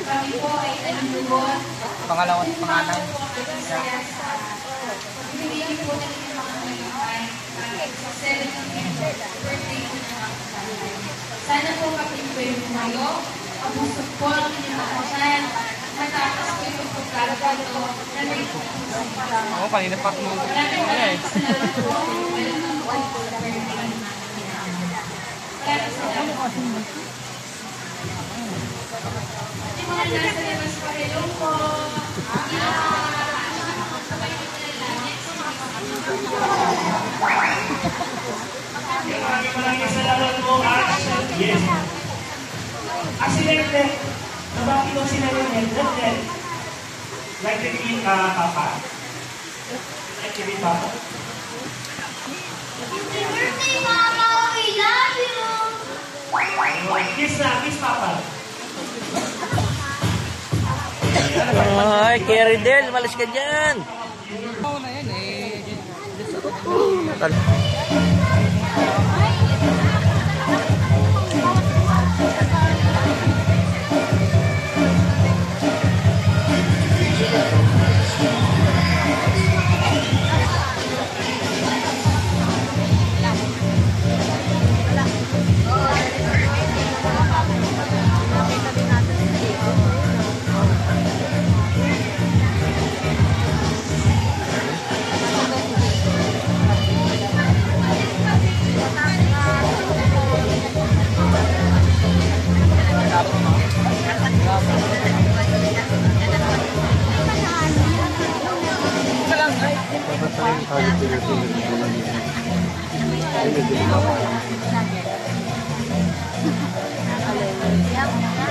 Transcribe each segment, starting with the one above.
Kami po ay nalulunod. Pangalawa at panganay. Pinili po natin yung mga ngayon sa 17th birthday po ng mga kasama. Sana po kapitibay mo kayo. Abusog po ang inyong akasyan. Matapos po yung pagkakagal ko na may pagkakasang parang. Oo, kanina pa mo. Maraming salamat po. Welcome po sa birthday ng mga maraming salamat po. Yung mga nasa labas pa hello po. Maraming salamat po. Yes. Accidente. Nabaki ko sila yung head. Like the kid, Papa. Like the kid, Papa. Happy birthday, Mama! We love you! Kiss na, kiss, Papa. Ay, Keridel, malas ka dyan. Oo na yan eh.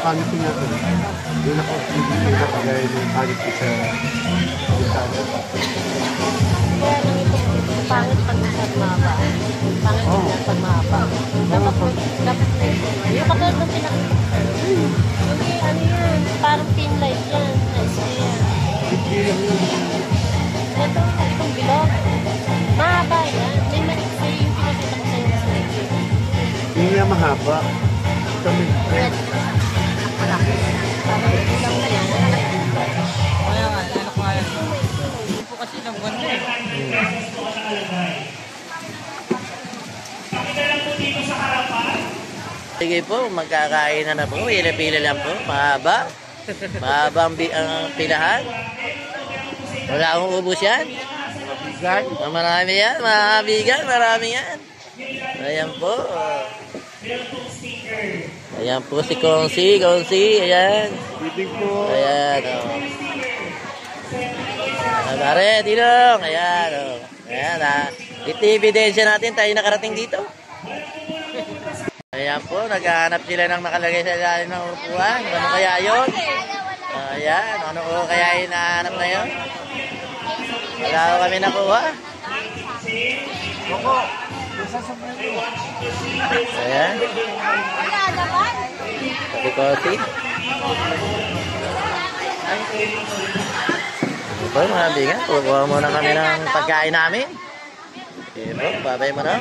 Pangit nga ito. Doon ako hindi na kagaya ng pangit ko sa Bintana. Pangit pag mahaba. Pangit pag mahaba. Dapat na yung katulad ng pinakita. Okay, ano yan? Parang pin light yan. Nice yan. Ito, itong bilog. Mahaba yan. May maiksi yung pinakita ko sa'yo sa video. Hindi nga mahaba. Kami. Red. Parang bilang na yan. Kaya nga, ano ko nga yan. Hindi po kasi ng ganda eh. Pakita lang po dito sa harapan. Sige po, magkakain na po. Pila-pila lang po. Mahaba. Mahaba ang pilahan. Wala akong ubos yan. Marami yan. Mabigan. Marami yan. Ayan po. Ayan po si Kongsi. Ayan. Bitig po. Ayan. Pare, Dilong. Ayan. Ayan ha. Ito ebidensya natin. Tayo nakarating dito. Ayan po. Naghahanap sila ng nakalagay sa ilalim ng upuan. Ano kaya yun? Ayan. Ano ko kaya hinahanap na yun? Wala ko kami nakuha. Ayan. Sabi ko si. Ito mga bigan. Kukuha muna kami ng pagkain namin. Okay po. Babay mo na.